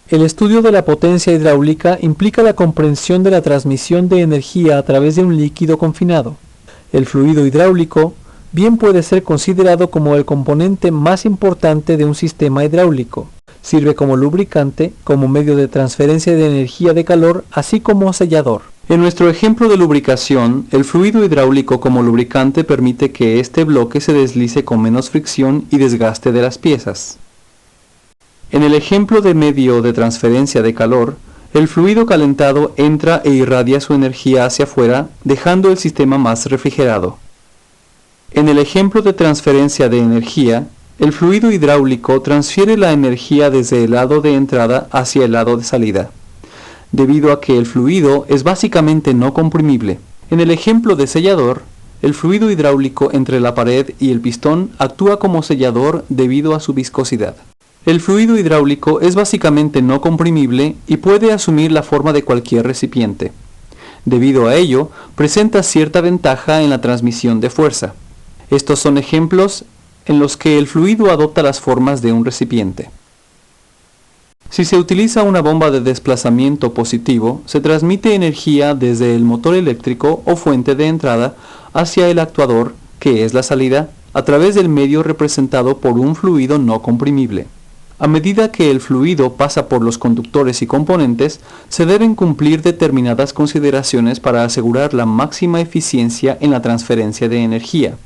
El estudio de la potencia hidráulica implica la comprensión de la transmisión de energía a través de un líquido confinado. El fluido hidráulico bien puede ser considerado como el componente más importante de un sistema hidráulico. Sirve como lubricante, como medio de transferencia de energía de calor, así como sellador. En nuestro ejemplo de lubricación, el fluido hidráulico como lubricante permite que este bloque se deslice con menos fricción y desgaste de las piezas. En el ejemplo de medio de transferencia de calor, el fluido calentado entra e irradia su energía hacia afuera, dejando el sistema más refrigerado. En el ejemplo de transferencia de energía, el fluido hidráulico transfiere la energía desde el lado de entrada hacia el lado de salida, debido a que el fluido es básicamente no comprimible. En el ejemplo de sellador, el fluido hidráulico entre la pared y el pistón actúa como sellador debido a su viscosidad. El fluido hidráulico es básicamente no comprimible y puede asumir la forma de cualquier recipiente. Debido a ello, presenta cierta ventaja en la transmisión de fuerza. Estos son ejemplos en los que el fluido adopta las formas de un recipiente. Si se utiliza una bomba de desplazamiento positivo, se transmite energía desde el motor eléctrico o fuente de entrada hacia el actuador, que es la salida, a través del medio representado por un fluido no comprimible. A medida que el fluido pasa por los conductores y componentes, se deben cumplir determinadas consideraciones para asegurar la máxima eficiencia en la transferencia de energía.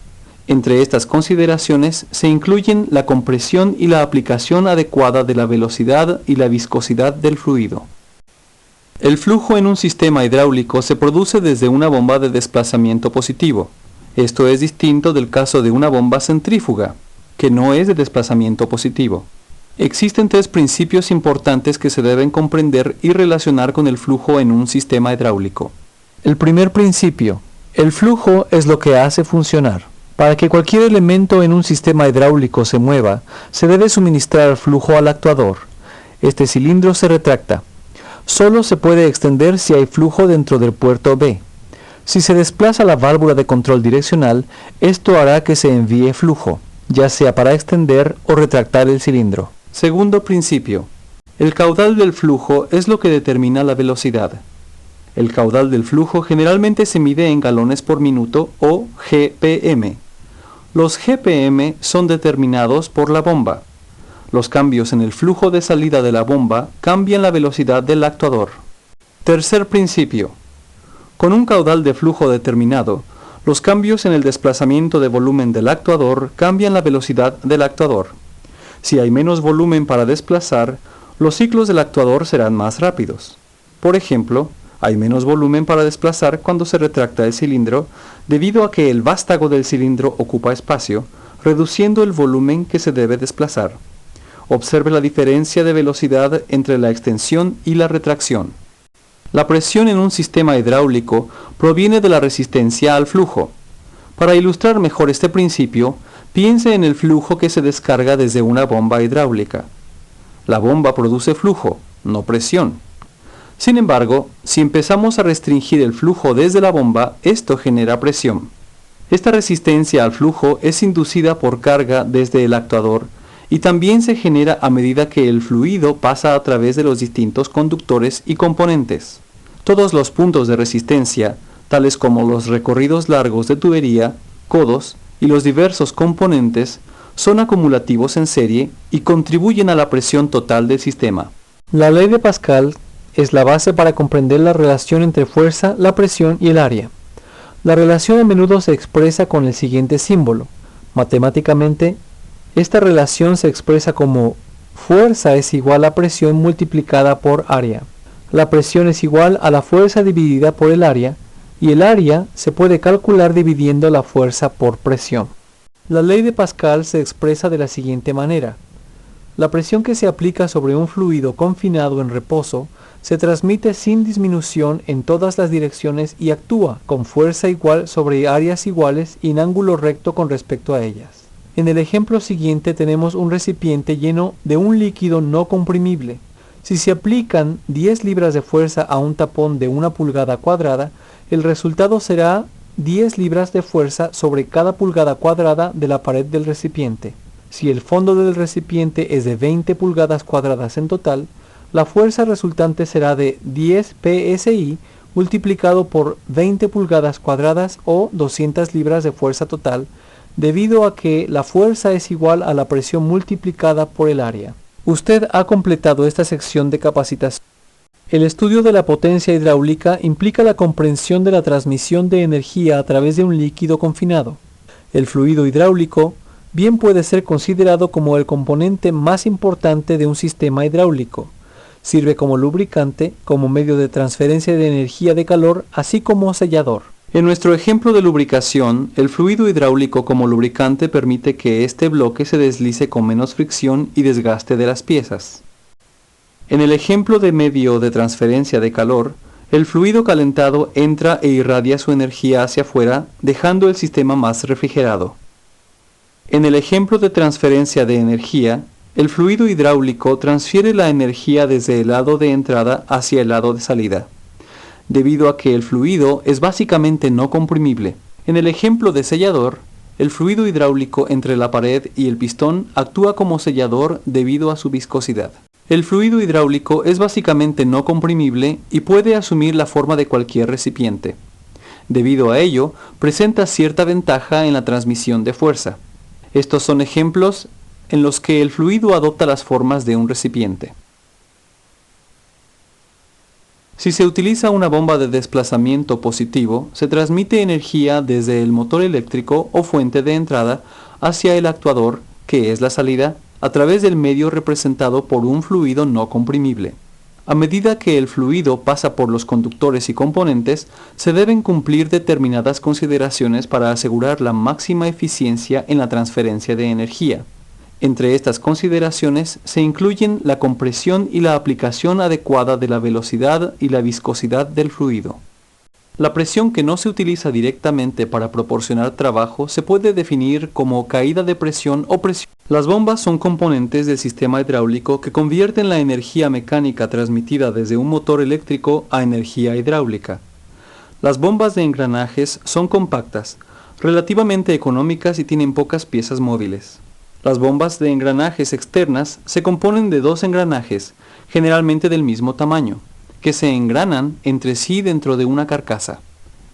Entre estas consideraciones se incluyen la compresión y la aplicación adecuada de la velocidad y la viscosidad del fluido. El flujo en un sistema hidráulico se produce desde una bomba de desplazamiento positivo. Esto es distinto del caso de una bomba centrífuga, que no es de desplazamiento positivo. Existen tres principios importantes que se deben comprender y relacionar con el flujo en un sistema hidráulico. El primer principio: el flujo es lo que hace funcionar. Para que cualquier elemento en un sistema hidráulico se mueva, se debe suministrar flujo al actuador. Este cilindro se retracta. Solo se puede extender si hay flujo dentro del puerto B. Si se desplaza la válvula de control direccional, esto hará que se envíe flujo, ya sea para extender o retractar el cilindro. Segundo principio: el caudal del flujo es lo que determina la velocidad. El caudal del flujo generalmente se mide en galones por minuto o GPM. Los GPM son determinados por la bomba. Los cambios en el flujo de salida de la bomba cambian la velocidad del actuador. Tercer principio: con un caudal de flujo determinado, los cambios en el desplazamiento de volumen del actuador cambian la velocidad del actuador. Si hay menos volumen para desplazar, los ciclos del actuador serán más rápidos. Por ejemplo, hay menos volumen para desplazar cuando se retracta el cilindro, debido a que el vástago del cilindro ocupa espacio, reduciendo el volumen que se debe desplazar. Observe la diferencia de velocidad entre la extensión y la retracción. La presión en un sistema hidráulico proviene de la resistencia al flujo. Para ilustrar mejor este principio, piense en el flujo que se descarga desde una bomba hidráulica. La bomba produce flujo, no presión. Sin embargo, si empezamos a restringir el flujo desde la bomba, esto genera presión. Esta resistencia al flujo es inducida por carga desde el actuador y también se genera a medida que el fluido pasa a través de los distintos conductores y componentes. Todos los puntos de resistencia, tales como los recorridos largos de tubería, codos y los diversos componentes, son acumulativos en serie y contribuyen a la presión total del sistema. La ley de Pascal es la base para comprender la relación entre fuerza, la presión y el área. La relación a menudo se expresa con el siguiente símbolo. Matemáticamente, esta relación se expresa como fuerza es igual a presión multiplicada por área. La presión es igual a la fuerza dividida por el área, y el área se puede calcular dividiendo la fuerza por presión. La ley de Pascal se expresa de la siguiente manera. La presión que se aplica sobre un fluido confinado en reposo se transmite sin disminución en todas las direcciones y actúa con fuerza igual sobre áreas iguales y en ángulo recto con respecto a ellas. En el ejemplo siguiente tenemos un recipiente lleno de un líquido no comprimible. Si se aplican 10 libras de fuerza a un tapón de 1 pulgada cuadrada, el resultado será 10 libras de fuerza sobre cada pulgada cuadrada de la pared del recipiente. Si el fondo del recipiente es de 20 pulgadas cuadradas en total, la fuerza resultante será de 10 psi multiplicado por 20 pulgadas cuadradas o 200 libras de fuerza total, debido a que la fuerza es igual a la presión multiplicada por el área. Usted ha completado esta sección de capacitación. El estudio de la potencia hidráulica implica la comprensión de la transmisión de energía a través de un líquido confinado. El fluido hidráulico bien puede ser considerado como el componente más importante de un sistema hidráulico. Sirve como lubricante, como medio de transferencia de energía de calor, así como sellador. En nuestro ejemplo de lubricación, el fluido hidráulico como lubricante permite que este bloque se deslice con menos fricción y desgaste de las piezas. En el ejemplo de medio de transferencia de calor, el fluido calentado entra e irradia su energía hacia afuera, dejando el sistema más refrigerado. En el ejemplo de transferencia de energía, el fluido hidráulico transfiere la energía desde el lado de entrada hacia el lado de salida, debido a que el fluido es básicamente no comprimible. En el ejemplo de sellador, el fluido hidráulico entre la pared y el pistón actúa como sellador debido a su viscosidad. El fluido hidráulico es básicamente no comprimible y puede asumir la forma de cualquier recipiente. Debido a ello, presenta cierta ventaja en la transmisión de fuerza. Estos son ejemplos en los que el fluido adopta las formas de un recipiente. Si se utiliza una bomba de desplazamiento positivo, se transmite energía desde el motor eléctrico o fuente de entrada hacia el actuador, que es la salida, a través del medio representado por un fluido no comprimible. A medida que el fluido pasa por los conductores y componentes, se deben cumplir determinadas consideraciones para asegurar la máxima eficiencia en la transferencia de energía. Entre estas consideraciones se incluyen la compresión y la aplicación adecuada de la velocidad y la viscosidad del fluido. La presión que no se utiliza directamente para proporcionar trabajo se puede definir como caída de presión o presión. Las bombas son componentes del sistema hidráulico que convierten la energía mecánica transmitida desde un motor eléctrico a energía hidráulica. Las bombas de engranajes son compactas, relativamente económicas y tienen pocas piezas móviles. Las bombas de engranajes externas se componen de dos engranajes, generalmente del mismo tamaño, que se engranan entre sí dentro de una carcasa.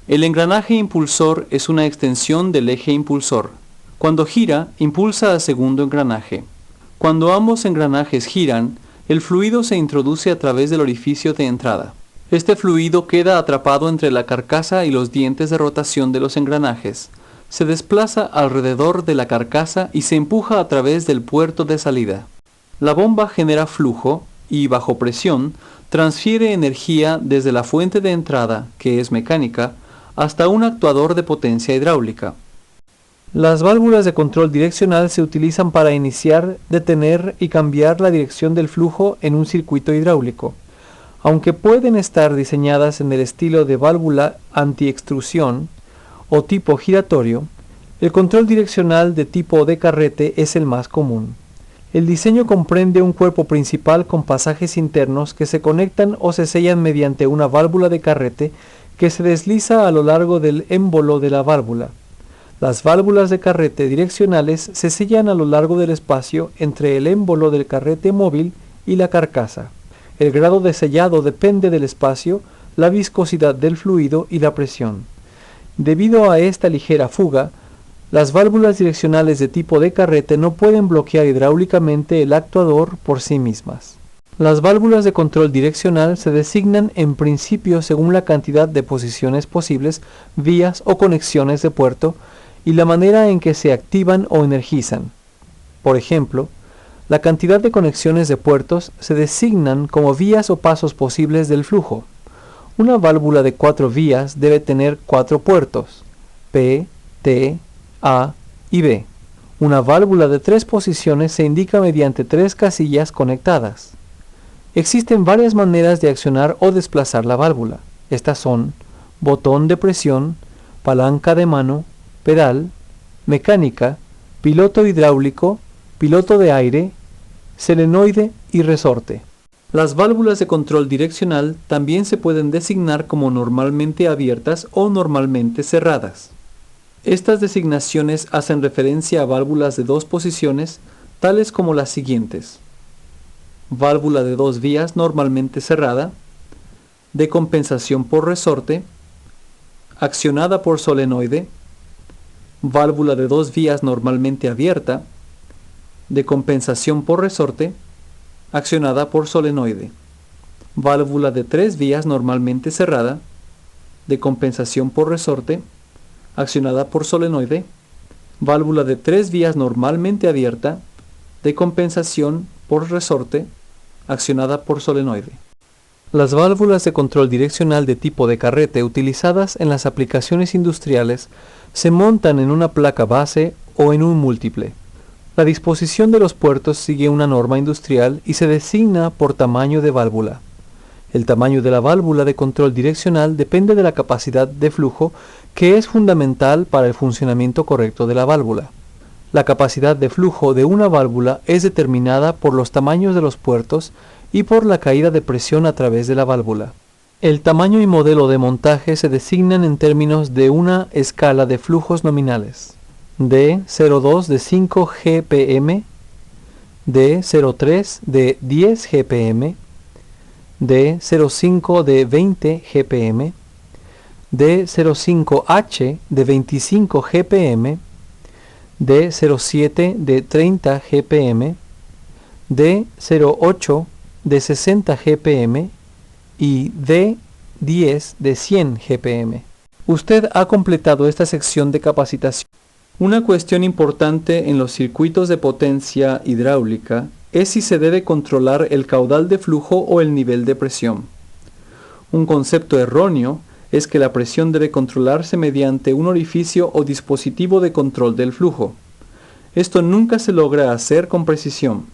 El engranaje impulsor es una extensión del eje impulsor. Cuando gira, impulsa al segundo engranaje. Cuando ambos engranajes giran, el fluido se introduce a través del orificio de entrada. Este fluido queda atrapado entre la carcasa y los dientes de rotación de los engranajes. Se desplaza alrededor de la carcasa y se empuja a través del puerto de salida. La bomba genera flujo y, bajo presión, transfiere energía desde la fuente de entrada, que es mecánica, hasta un actuador de potencia hidráulica. Las válvulas de control direccional se utilizan para iniciar, detener y cambiar la dirección del flujo en un circuito hidráulico. Aunque pueden estar diseñadas en el estilo de válvula anti-extrusión o tipo giratorio, el control direccional de tipo de carrete es el más común. El diseño comprende un cuerpo principal con pasajes internos que se conectan o se sellan mediante una válvula de carrete que se desliza a lo largo del émbolo de la válvula. Las válvulas de carrete direccionales se sellan a lo largo del espacio entre el émbolo del carrete móvil y la carcasa. El grado de sellado depende del espacio, la viscosidad del fluido y la presión. Debido a esta ligera fuga, las válvulas direccionales de tipo de carrete no pueden bloquear hidráulicamente el actuador por sí mismas. Las válvulas de control direccional se designan en principio según la cantidad de posiciones posibles, vías o conexiones de puerto y la manera en que se activan o energizan. Por ejemplo, la cantidad de conexiones de puertos se designan como vías o pasos posibles del flujo. Una válvula de 4 vías debe tener 4 puertos, P, T, A y B. Una válvula de 3 posiciones se indica mediante 3 casillas conectadas. Existen varias maneras de accionar o desplazar la válvula. Estas son botón de presión, palanca de mano, pedal, mecánica, piloto hidráulico, piloto de aire, solenoide y resorte. Las válvulas de control direccional también se pueden designar como normalmente abiertas o normalmente cerradas. Estas designaciones hacen referencia a válvulas de 2 posiciones, tales como las siguientes. válvula de 2 vías normalmente cerrada, de compensación por resorte, accionada por solenoide, válvula de 2 vías normalmente abierta, de compensación por resorte, accionada por solenoide, válvula de 3 vías normalmente cerrada, de compensación por resorte, accionada por solenoide, válvula de 3 vías normalmente abierta, de compensación por resorte, accionada por solenoide. Las válvulas de control direccional de tipo de carrete utilizadas en las aplicaciones industriales se montan en una placa base o en un múltiple. La disposición de los puertos sigue una norma industrial y se designa por tamaño de válvula. El tamaño de la válvula de control direccional depende de la capacidad de flujo, que es fundamental para el funcionamiento correcto de la válvula. La capacidad de flujo de una válvula es determinada por los tamaños de los puertos y por la caída de presión a través de la válvula. El tamaño y modelo de montaje se designan en términos de una escala de flujos nominales: D02 de 5 GPM, D03 de 10 GPM, D05 de 20 GPM, D05H de 25 GPM, D07 de 30 GPM, D08 de 60 GPM y D10 de 100 GPM. Usted ha completado esta sección de capacitación. Una cuestión importante en los circuitos de potencia hidráulica es si se debe controlar el caudal de flujo o el nivel de presión. Un concepto erróneo es que la presión debe controlarse mediante un orificio o dispositivo de control del flujo. Esto nunca se logra hacer con precisión.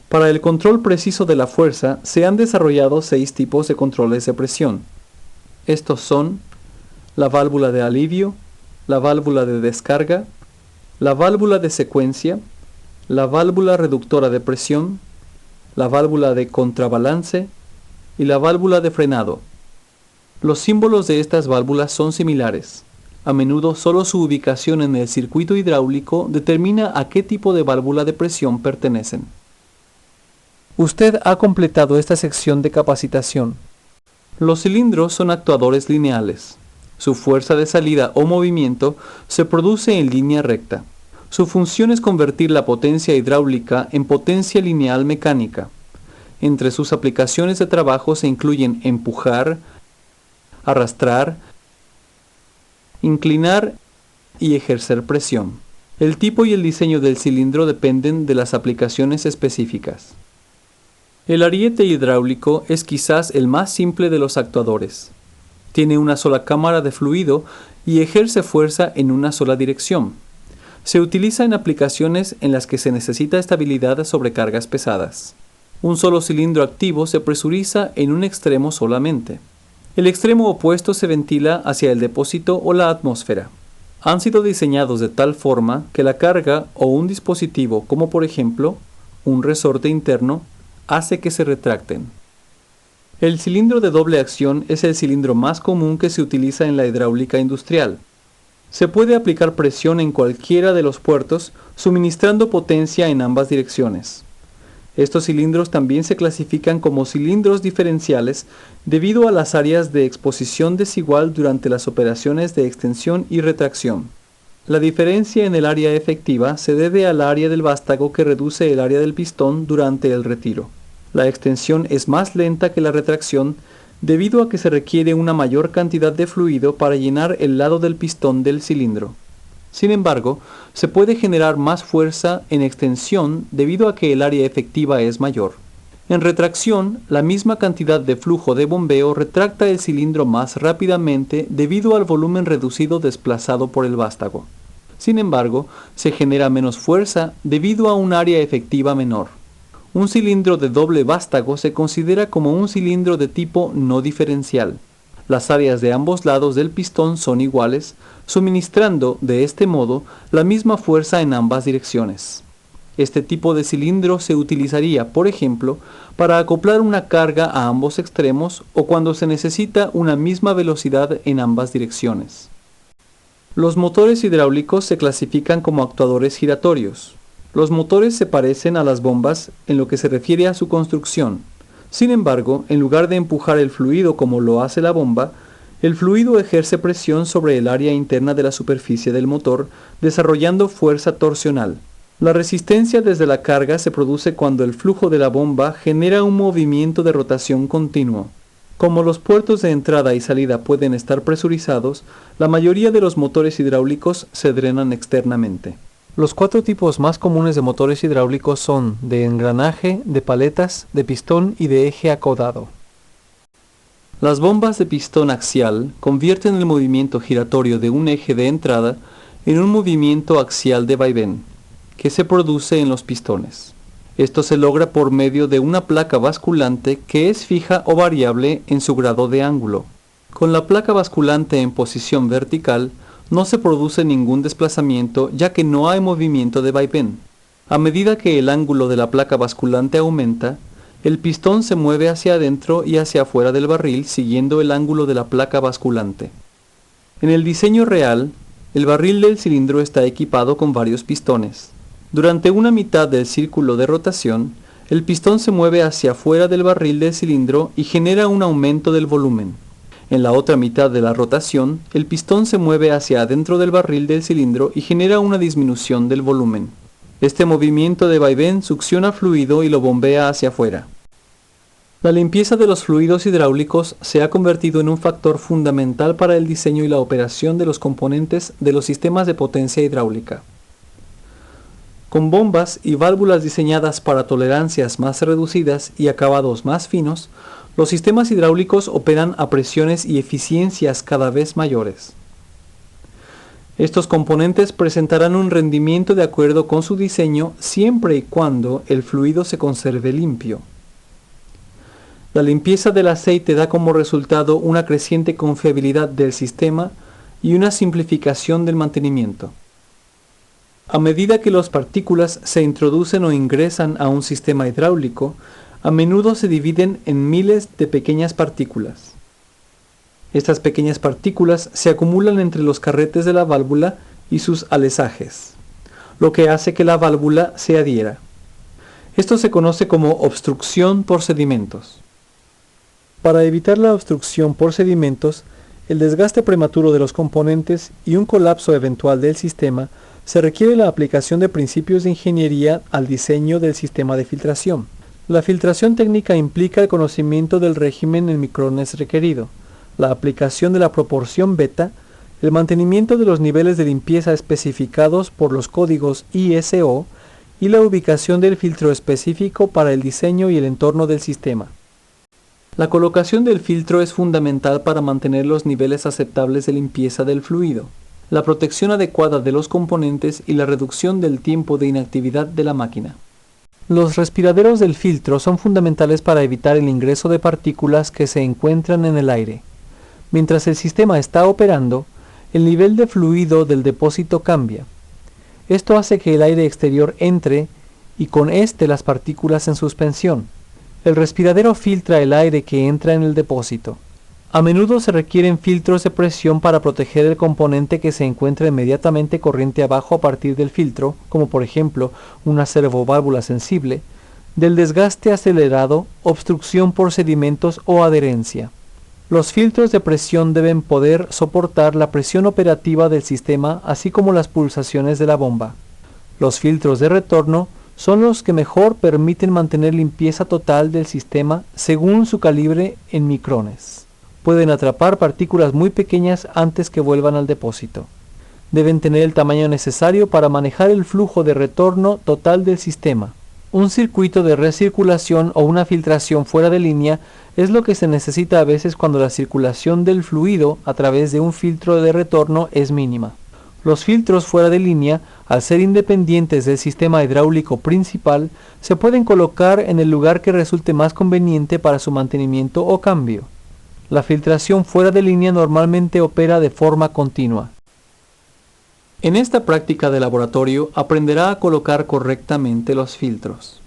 Para el control preciso de la fuerza se han desarrollado 6 tipos de controles de presión. Estos son la válvula de alivio, la válvula de descarga, la válvula de secuencia, la válvula reductora de presión, la válvula de contrabalance y la válvula de frenado. Los símbolos de estas válvulas son similares. A menudo solo su ubicación en el circuito hidráulico determina a qué tipo de válvula de presión pertenecen. Usted ha completado esta sección de capacitación. Los cilindros son actuadores lineales. Su fuerza de salida o movimiento se produce en línea recta. Su función es convertir la potencia hidráulica en potencia lineal mecánica. Entre sus aplicaciones de trabajo se incluyen empujar, arrastrar, inclinar y ejercer presión. El tipo y el diseño del cilindro dependen de las aplicaciones específicas. El ariete hidráulico es quizás el más simple de los actuadores. Tiene una sola cámara de fluido y ejerce fuerza en una sola dirección. Se utiliza en aplicaciones en las que se necesita estabilidad sobre cargas pesadas. Un solo cilindro activo se presuriza en un extremo solamente. El extremo opuesto se ventila hacia el depósito o la atmósfera. Han sido diseñados de tal forma que la carga o un dispositivo, como por ejemplo un resorte interno, hace que se retracten. El cilindro de doble acción es el cilindro más común que se utiliza en la hidráulica industrial. Se puede aplicar presión en cualquiera de los puertos, suministrando potencia en ambas direcciones. Estos cilindros también se clasifican como cilindros diferenciales debido a las áreas de exposición desigual durante las operaciones de extensión y retracción. La diferencia en el área efectiva se debe al área del vástago que reduce el área del pistón durante el retiro. La extensión es más lenta que la retracción debido a que se requiere una mayor cantidad de fluido para llenar el lado del pistón del cilindro. Sin embargo, se puede generar más fuerza en extensión debido a que el área efectiva es mayor. En retracción, la misma cantidad de flujo de bombeo retracta el cilindro más rápidamente debido al volumen reducido desplazado por el vástago. Sin embargo, se genera menos fuerza debido a un área efectiva menor. Un cilindro de doble vástago se considera como un cilindro de tipo no diferencial. Las áreas de ambos lados del pistón son iguales, suministrando, de este modo, la misma fuerza en ambas direcciones. Este tipo de cilindro se utilizaría, por ejemplo, para acoplar una carga a ambos extremos o cuando se necesita una misma velocidad en ambas direcciones. Los motores hidráulicos se clasifican como actuadores giratorios. Los motores se parecen a las bombas en lo que se refiere a su construcción. Sin embargo, en lugar de empujar el fluido como lo hace la bomba, el fluido ejerce presión sobre el área interna de la superficie del motor, desarrollando fuerza torsional. La resistencia desde la carga se produce cuando el flujo de la bomba genera un movimiento de rotación continuo. Como los puertos de entrada y salida pueden estar presurizados, la mayoría de los motores hidráulicos se drenan externamente. Los 4 tipos más comunes de motores hidráulicos son de engranaje, de paletas, de pistón y de eje acodado. Las bombas de pistón axial convierten el movimiento giratorio de un eje de entrada en un movimiento axial de vaivén, que se produce en los pistones. Esto se logra por medio de una placa basculante que es fija o variable en su grado de ángulo. Con la placa basculante en posición vertical, no se produce ningún desplazamiento ya que no hay movimiento de vaivén. A medida que el ángulo de la placa basculante aumenta, el pistón se mueve hacia adentro y hacia afuera del barril siguiendo el ángulo de la placa basculante. En el diseño real, el barril del cilindro está equipado con varios pistones. Durante una mitad del círculo de rotación, el pistón se mueve hacia afuera del barril del cilindro y genera un aumento del volumen. En la otra mitad de la rotación, el pistón se mueve hacia adentro del barril del cilindro y genera una disminución del volumen. Este movimiento de vaivén succiona fluido y lo bombea hacia afuera. La limpieza de los fluidos hidráulicos se ha convertido en un factor fundamental para el diseño y la operación de los componentes de los sistemas de potencia hidráulica. Con bombas y válvulas diseñadas para tolerancias más reducidas y acabados más finos, los sistemas hidráulicos operan a presiones y eficiencias cada vez mayores. Estos componentes presentarán un rendimiento de acuerdo con su diseño siempre y cuando el fluido se conserve limpio. La limpieza del aceite da como resultado una creciente confiabilidad del sistema y una simplificación del mantenimiento. A medida que las partículas se introducen o ingresan a un sistema hidráulico, a menudo se dividen en miles de pequeñas partículas. Estas pequeñas partículas se acumulan entre los carretes de la válvula y sus alesajes, lo que hace que la válvula se adhiera. Esto se conoce como obstrucción por sedimentos. Para evitar la obstrucción por sedimentos, el desgaste prematuro de los componentes y un colapso eventual del sistema, se requiere la aplicación de principios de ingeniería al diseño del sistema de filtración. La filtración técnica implica el conocimiento del régimen en micrones requerido, la aplicación de la proporción beta, el mantenimiento de los niveles de limpieza especificados por los códigos ISO y la ubicación del filtro específico para el diseño y el entorno del sistema. La colocación del filtro es fundamental para mantener los niveles aceptables de limpieza del fluido, la protección adecuada de los componentes y la reducción del tiempo de inactividad de la máquina. Los respiraderos del filtro son fundamentales para evitar el ingreso de partículas que se encuentran en el aire. Mientras el sistema está operando, el nivel de fluido del depósito cambia. Esto hace que el aire exterior entre y con este las partículas en suspensión. El respiradero filtra el aire que entra en el depósito. A menudo se requieren filtros de presión para proteger el componente que se encuentra inmediatamente corriente abajo a partir del filtro, como por ejemplo una servoválvula sensible, del desgaste acelerado, obstrucción por sedimentos o adherencia. Los filtros de presión deben poder soportar la presión operativa del sistema así como las pulsaciones de la bomba. Los filtros de retorno son los que mejor permiten mantener limpieza total del sistema según su calibre en micrones. Pueden atrapar partículas muy pequeñas antes que vuelvan al depósito. Deben tener el tamaño necesario para manejar el flujo de retorno total del sistema. Un circuito de recirculación o una filtración fuera de línea es lo que se necesita a veces cuando la circulación del fluido a través de un filtro de retorno es mínima. Los filtros fuera de línea, al ser independientes del sistema hidráulico principal, se pueden colocar en el lugar que resulte más conveniente para su mantenimiento o cambio. La filtración fuera de línea normalmente opera de forma continua. En esta práctica de laboratorio aprenderá a colocar correctamente los filtros.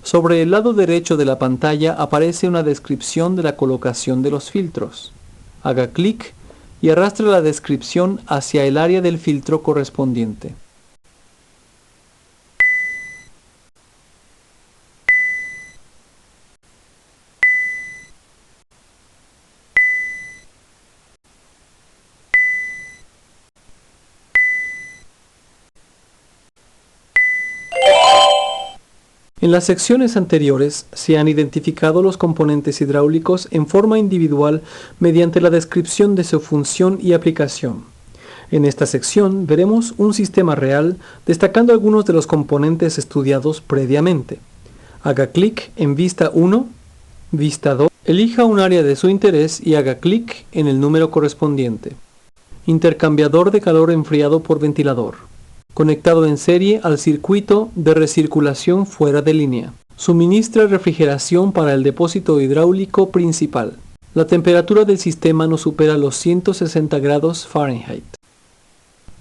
Sobre el lado derecho de la pantalla aparece una descripción de la colocación de los filtros. Haga clic y arrastre la descripción hacia el área del filtro correspondiente. En las secciones anteriores se han identificado los componentes hidráulicos en forma individual mediante la descripción de su función y aplicación. En esta sección veremos un sistema real destacando algunos de los componentes estudiados previamente. Haga clic en Vista 1, Vista 2, elija un área de su interés y haga clic en el número correspondiente. Intercambiador de calor enfriado por ventilador. Conectado en serie al circuito de recirculación fuera de línea. Suministra refrigeración para el depósito hidráulico principal. La temperatura del sistema no supera los 160 grados Fahrenheit.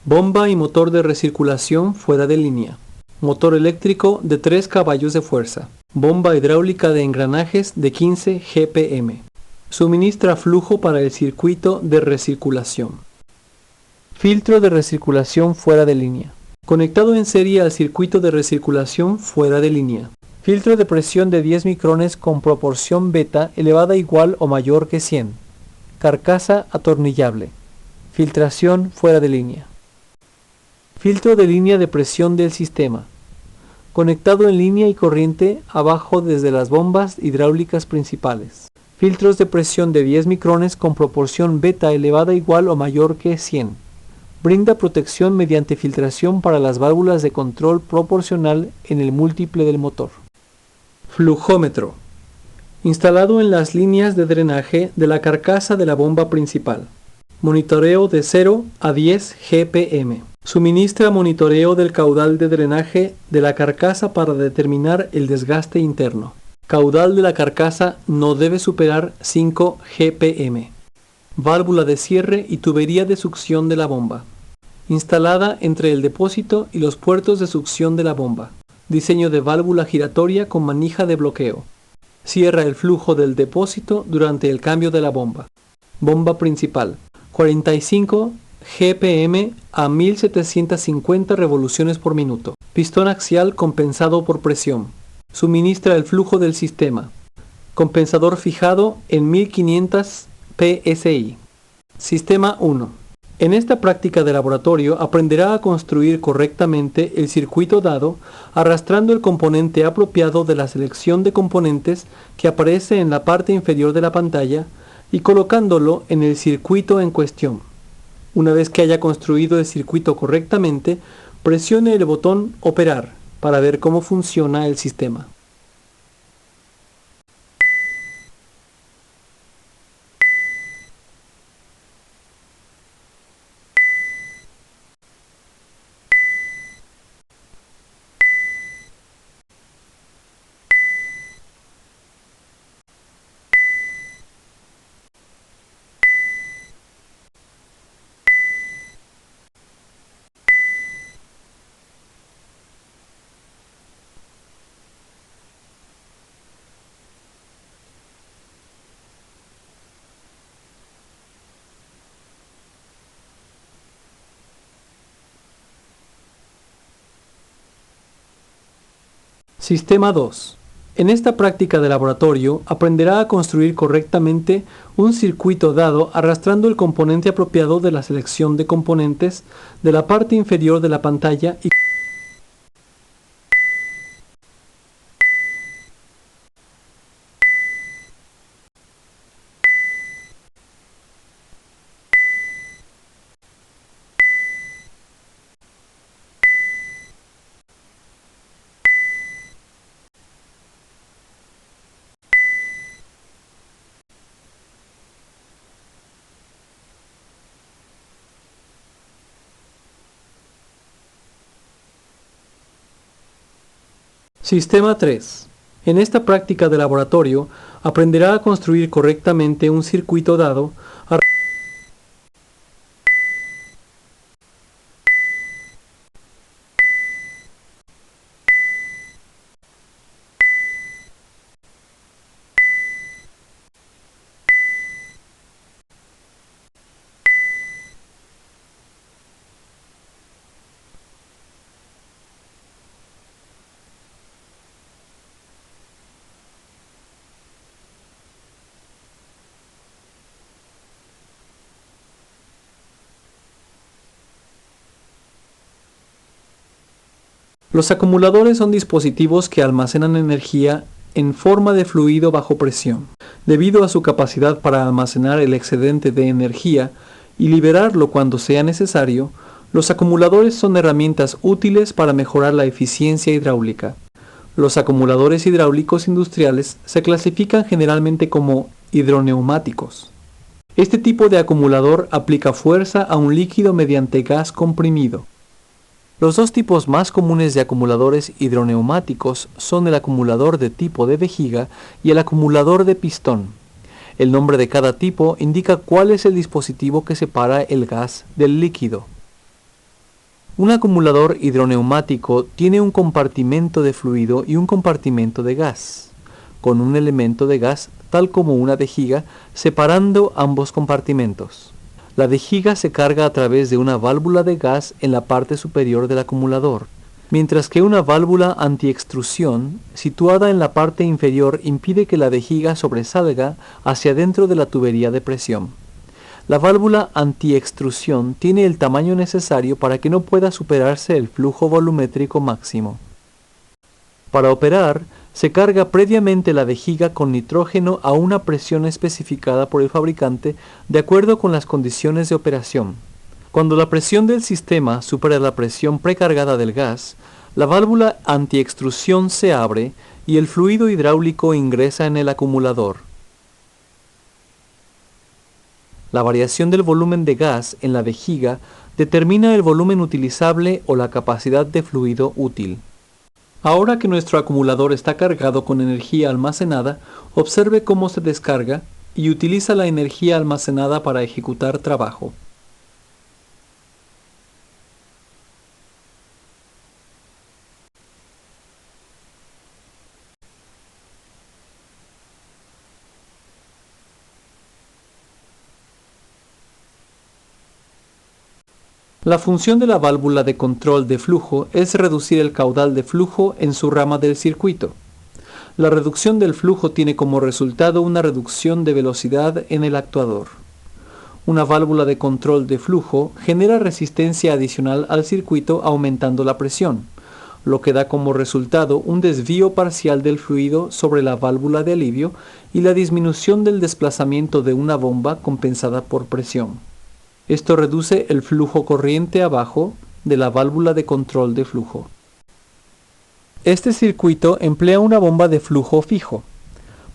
Bomba y motor de recirculación fuera de línea. Motor eléctrico de 3 caballos de fuerza. Bomba hidráulica de engranajes de 15 GPM. Suministra flujo para el circuito de recirculación. Filtro de recirculación fuera de línea. Conectado en serie al circuito de recirculación fuera de línea. Filtro de presión de 10 micrones con proporción beta elevada igual o mayor que 100. Carcasa atornillable. Filtración fuera de línea. Filtro de línea de presión del sistema. Conectado en línea y corriente abajo desde las bombas hidráulicas principales. Filtros de presión de 10 micrones con proporción beta elevada igual o mayor que 100. Brinda protección mediante filtración para las válvulas de control proporcional en el múltiple del motor. Flujómetro. Instalado en las líneas de drenaje de la carcasa de la bomba principal. Monitoreo de 0 a 10 GPM. Suministra monitoreo del caudal de drenaje de la carcasa para determinar el desgaste interno. Caudal de la carcasa no debe superar 5 GPM. Válvula de cierre y tubería de succión de la bomba. Instalada entre el depósito y los puertos de succión de la bomba. Diseño de válvula giratoria con manija de bloqueo. Cierra el flujo del depósito durante el cambio de la bomba. Bomba principal. 45 GPM a 1750 revoluciones por minuto. Pistón axial compensado por presión. Suministra el flujo del sistema. Compensador fijado en 1500 PSI. Sistema 1. En esta práctica de laboratorio aprenderá a construir correctamente el circuito dado arrastrando el componente apropiado de la selección de componentes que aparece en la parte inferior de la pantalla y colocándolo en el circuito en cuestión. Una vez que haya construido el circuito correctamente, presione el botón Operar para ver cómo funciona el sistema. Sistema 2. En esta práctica de laboratorio aprenderá a construir correctamente un circuito dado arrastrando el componente apropiado de la selección de componentes de la parte inferior de la pantalla y Sistema 3. En esta práctica de laboratorio aprenderá a construir correctamente un circuito dado. Los acumuladores son dispositivos que almacenan energía en forma de fluido bajo presión. Debido a su capacidad para almacenar el excedente de energía y liberarlo cuando sea necesario, los acumuladores son herramientas útiles para mejorar la eficiencia hidráulica. Los acumuladores hidráulicos industriales se clasifican generalmente como hidroneumáticos. Este tipo de acumulador aplica fuerza a un líquido mediante gas comprimido. Los dos tipos más comunes de acumuladores hidroneumáticos son el acumulador de tipo de vejiga y el acumulador de pistón. El nombre de cada tipo indica cuál es el dispositivo que separa el gas del líquido. Un acumulador hidroneumático tiene un compartimento de fluido y un compartimento de gas, con un elemento de gas tal como una vejiga separando ambos compartimentos. La vejiga se carga a través de una válvula de gas en la parte superior del acumulador, mientras que una válvula antiextrusión situada en la parte inferior impide que la vejiga sobresalga hacia dentro de la tubería de presión. La válvula antiextrusión tiene el tamaño necesario para que no pueda superarse el flujo volumétrico máximo. Para operar, se carga previamente la vejiga con nitrógeno a una presión especificada por el fabricante de acuerdo con las condiciones de operación. Cuando la presión del sistema supera la presión precargada del gas, la válvula antiextrusión se abre y el fluido hidráulico ingresa en el acumulador. La variación del volumen de gas en la vejiga determina el volumen utilizable o la capacidad de fluido útil. Ahora que nuestro acumulador está cargado con energía almacenada, observe cómo se descarga y utiliza la energía almacenada para ejecutar trabajo. La función de la válvula de control de flujo es reducir el caudal de flujo en su rama del circuito. La reducción del flujo tiene como resultado una reducción de velocidad en el actuador. Una válvula de control de flujo genera resistencia adicional al circuito aumentando la presión, lo que da como resultado un desvío parcial del fluido sobre la válvula de alivio y la disminución del desplazamiento de una bomba compensada por presión. Esto reduce el flujo corriente abajo de la válvula de control de flujo. Este circuito emplea una bomba de flujo fijo.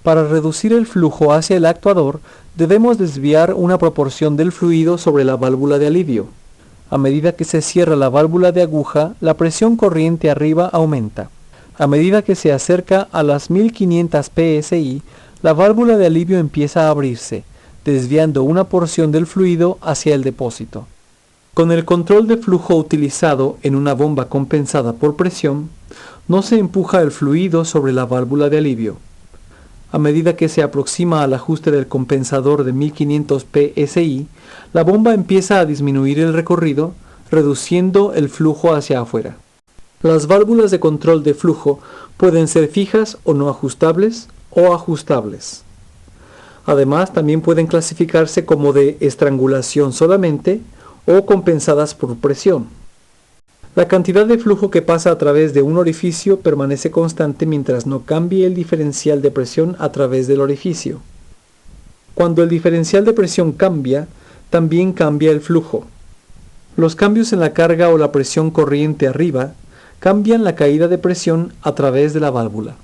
Para reducir el flujo hacia el actuador, debemos desviar una proporción del fluido sobre la válvula de alivio. A medida que se cierra la válvula de aguja, la presión corriente arriba aumenta. A medida que se acerca a las 1500 psi, la válvula de alivio empieza a abrirse, desviando una porción del fluido hacia el depósito. Con el control de flujo utilizado en una bomba compensada por presión, no se empuja el fluido sobre la válvula de alivio. A medida que se aproxima al ajuste del compensador de 1500 psi, la bomba empieza a disminuir el recorrido, reduciendo el flujo hacia afuera. Las válvulas de control de flujo pueden ser fijas o no ajustables o ajustables. Además, también pueden clasificarse como de estrangulación solamente o compensadas por presión. La cantidad de flujo que pasa a través de un orificio permanece constante mientras no cambie el diferencial de presión a través del orificio. Cuando el diferencial de presión cambia, también cambia el flujo. Los cambios en la carga o la presión corriente arriba cambian la caída de presión a través de la válvula.